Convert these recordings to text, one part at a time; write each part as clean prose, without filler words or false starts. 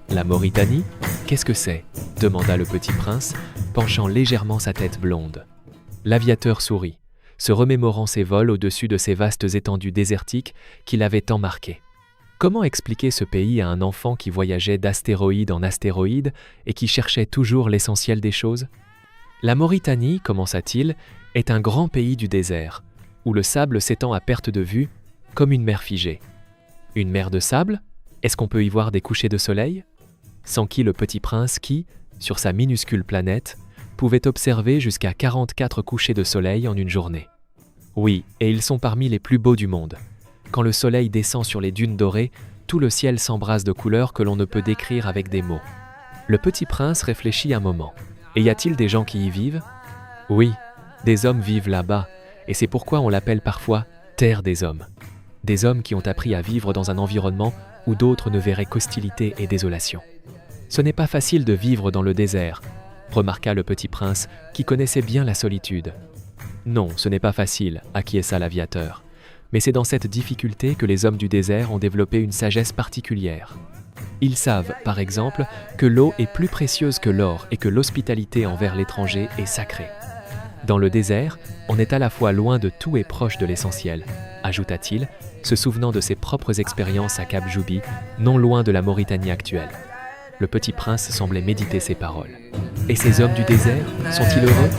La Mauritanie, qu'est-ce que c'est ? Demanda le petit prince, penchant légèrement sa tête blonde. L'aviateur sourit, se remémorant ses vols au-dessus de ces vastes étendues désertiques qui l'avaient tant marqué. Comment expliquer ce pays à un enfant qui voyageait d'astéroïde en astéroïde et qui cherchait toujours l'essentiel des choses ? La Mauritanie, commença-t-il, est un grand pays du désert, où le sable s'étend à perte de vue, comme une mer figée. Une mer de sable ? Est-ce qu'on peut y voir des couchers de soleil ? S'enquit le petit prince qui, sur sa minuscule planète, pouvait observer jusqu'à 44 couchers de soleil en une journée. Oui, et ils sont parmi les plus beaux du monde. Quand le soleil descend sur les dunes dorées, tout le ciel s'embrase de couleurs que l'on ne peut décrire avec des mots. Le petit prince réfléchit un moment. Et y a-t-il des gens qui y vivent ? Oui, des hommes vivent là-bas, et c'est pourquoi on l'appelle parfois « terre des hommes ». Des hommes qui ont appris à vivre dans un environnement où d'autres ne verraient qu'hostilité et désolation. Ce n'est pas facile de vivre dans le désert, remarqua le petit prince qui connaissait bien la solitude. Non, ce n'est pas facile, acquiesça l'aviateur. Mais c'est dans cette difficulté que les hommes du désert ont développé une sagesse particulière. Ils savent, par exemple, que l'eau est plus précieuse que l'or et que l'hospitalité envers l'étranger est sacrée. Dans le désert, on est à la fois loin de tout et proche de l'essentiel, ajouta-t-il, se souvenant de ses propres expériences à Cap Joubi, non loin de la Mauritanie actuelle. Le petit prince semblait méditer ces paroles. Et ces hommes du désert, sont-ils heureux ?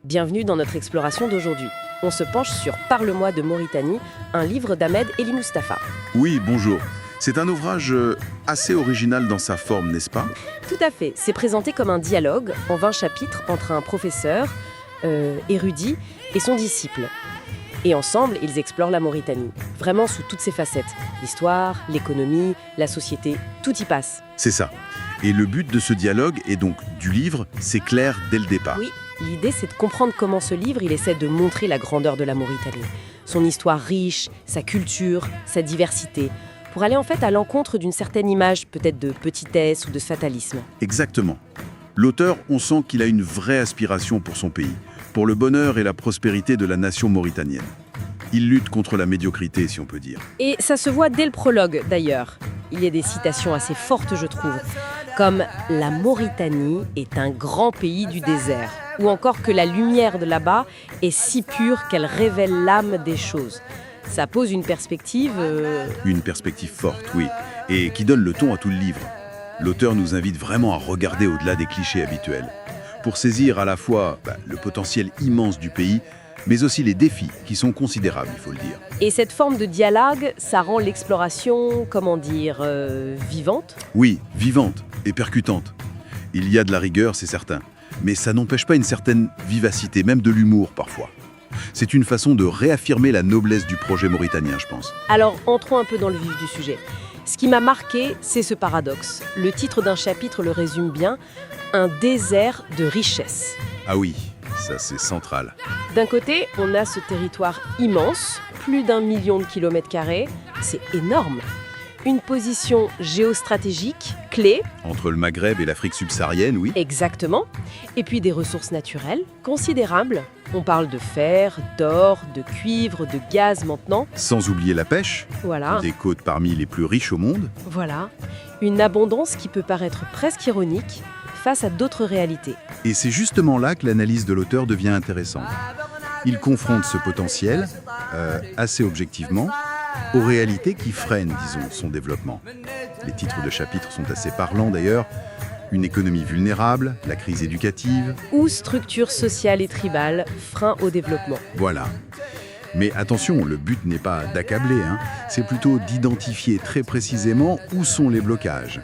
Bienvenue dans notre exploration d'aujourd'hui. On se penche sur Parle-moi de Mauritanie, un livre d'Ahmed Elimoustafa. Oui, bonjour. C'est un ouvrage assez original dans sa forme, n'est-ce pas ? Tout à fait. C'est présenté comme un dialogue en 20 chapitres entre un professeur érudit et son disciple. Et ensemble, ils explorent la Mauritanie, vraiment sous toutes ses facettes. L'histoire, l'économie, la société, tout y passe. C'est ça. Et le but de ce dialogue et donc du livre, c'est clair dès le départ. Oui, l'idée c'est de comprendre comment ce livre, il essaie de montrer la grandeur de la Mauritanie. Son histoire riche, sa culture, sa diversité, pour aller en fait à l'encontre d'une certaine image, peut-être de petitesse ou de fatalisme. Exactement. L'auteur, on sent qu'il a une vraie aspiration pour son pays, pour le bonheur et la prospérité de la nation mauritanienne. Il lutte contre la médiocrité, si on peut dire. Et ça se voit dès le prologue, d'ailleurs. Il y a des citations assez fortes, je trouve, comme « La Mauritanie est un grand pays du désert » ou encore que la lumière de là-bas est si pure qu'elle révèle l'âme des choses. Ça pose une perspective... Une perspective forte, oui, et qui donne le ton à tout le livre. L'auteur nous invite vraiment à regarder au-delà des clichés habituels, pour saisir à la fois le potentiel immense du pays, mais aussi les défis qui sont considérables, il faut le dire. Et cette forme de dialogue, ça rend l'exploration, vivante ? Oui, vivante et percutante. Il y a de la rigueur, c'est certain, mais ça n'empêche pas une certaine vivacité, même de l'humour parfois. C'est une façon de réaffirmer la noblesse du projet mauritanien, je pense. Alors, entrons un peu dans le vif du sujet. Ce qui m'a marqué, c'est ce paradoxe. Le titre d'un chapitre le résume bien, un désert de richesse. Ah oui, ça c'est central. D'un côté, on a ce territoire immense, plus d'1 million de kilomètres carrés, c'est énorme. Une position géostratégique clé. Entre le Maghreb et l'Afrique subsaharienne, oui. Exactement. Et puis des ressources naturelles considérables. On parle de fer, d'or, de cuivre, de gaz maintenant. Sans oublier la pêche. Voilà. Des côtes parmi les plus riches au monde. Voilà. Une abondance qui peut paraître presque ironique face à d'autres réalités. Et c'est justement là que l'analyse de l'auteur devient intéressante. Il confronte ce potentiel, assez objectivement, aux réalités qui freinent, disons, son développement. Les titres de chapitres sont assez parlants d'ailleurs. Une économie vulnérable, la crise éducative... Ou structure sociale et tribale, frein au développement. Voilà. Mais attention, le but n'est pas d'accabler, c'est plutôt d'identifier très précisément où sont les blocages.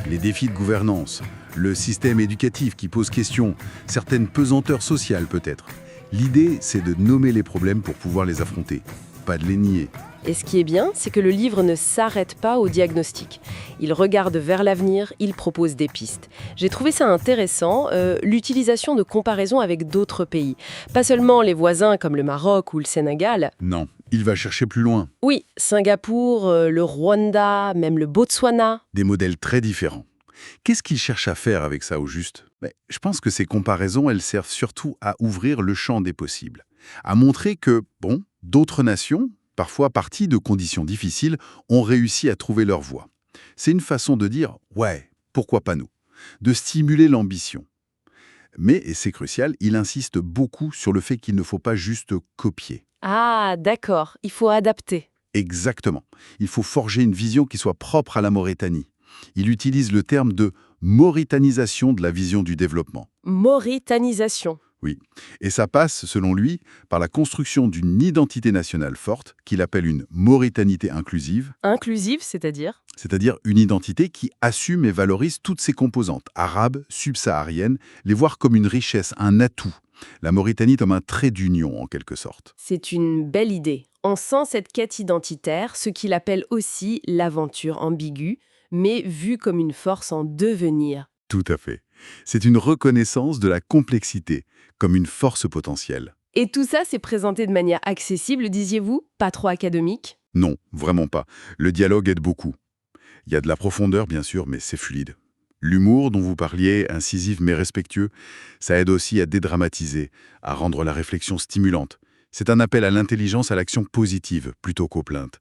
Les défis de gouvernance, le système éducatif qui pose question, certaines pesanteurs sociales peut-être. L'idée, c'est de nommer les problèmes pour pouvoir les affronter, pas de les nier. Et ce qui est bien, c'est que le livre ne s'arrête pas au diagnostic. Il regarde vers l'avenir, il propose des pistes. J'ai trouvé ça intéressant, l'utilisation de comparaisons avec d'autres pays. Pas seulement les voisins comme le Maroc ou le Sénégal. Non, il va chercher plus loin, Oui, Singapour, le Rwanda, même le Botswana. des modèles très différents. Qu'est-ce qu'il cherche à faire avec ça au juste? Je pense que ces comparaisons, elles servent surtout à ouvrir le champ des possibles, à montrer que, d'autres nations, parfois parties de conditions difficiles, ont réussi à trouver leur voie. C'est une façon de dire « ouais, pourquoi pas nous ?» de stimuler l'ambition. Mais, et c'est crucial, il insiste beaucoup sur le fait qu'il ne faut pas juste copier. Ah, d'accord, il faut adapter. Exactement. Il faut forger une vision qui soit propre à la Mauritanie. Il utilise le terme de « mauritanisation de la vision du développement ». Mauritanisation. Oui, et ça passe, selon lui, par la construction d'une identité nationale forte, qu'il appelle une mauritanité inclusive, Inclusive, c'est-à-dire? c'est-à-dire une identité qui assume et valorise toutes ses composantes, arabes, subsahariennes, les voir comme une richesse, un atout. La Mauritanie comme un trait d'union, en quelque sorte. C'est une belle idée. On sent cette quête identitaire, ce qu'il appelle aussi l'aventure ambiguë, mais vue comme une force en devenir. Tout à fait. C'est une reconnaissance de la complexité, comme une force potentielle. Et tout ça, c'est présenté de manière accessible, disiez-vous? Pas trop académique? Non, vraiment pas. Le dialogue aide beaucoup. Il y a de la profondeur, bien sûr, mais c'est fluide. L'humour dont vous parliez, incisif mais respectueux, ça aide aussi à dédramatiser, à rendre la réflexion stimulante. C'est un appel à l'intelligence, à l'action positive, plutôt qu'aux plaintes.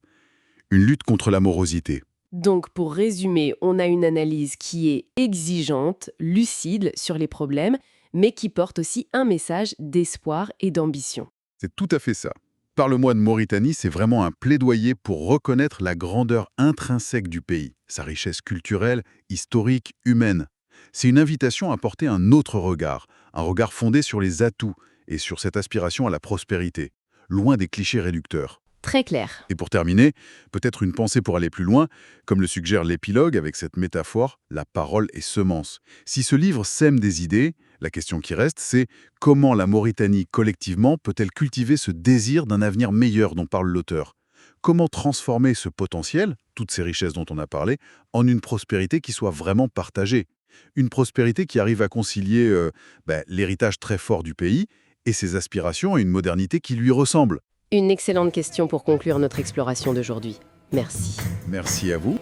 Une lutte contre la morosité. Donc, pour résumer, on a une analyse qui est exigeante, lucide sur les problèmes, mais qui porte aussi un message d'espoir et d'ambition. C'est tout à fait ça. Parle-moi de Mauritanie, c'est vraiment un plaidoyer pour reconnaître la grandeur intrinsèque du pays, sa richesse culturelle, historique, humaine. C'est une invitation à porter un autre regard, un regard fondé sur les atouts et sur cette aspiration à la prospérité, loin des clichés réducteurs. Très clair. Et pour terminer, peut-être une pensée pour aller plus loin, comme le suggère l'épilogue avec cette métaphore, la parole est semence. Si ce livre sème des idées, la question qui reste, c'est comment la Mauritanie collectivement peut-elle cultiver ce désir d'un avenir meilleur dont parle l'auteur? Comment transformer ce potentiel, toutes ces richesses dont on a parlé, en une prospérité qui soit vraiment partagée? Une prospérité qui arrive à concilier l'héritage très fort du pays et ses aspirations à une modernité qui lui ressemble. Une excellente question pour conclure notre exploration d'aujourd'hui. Merci. Merci à vous.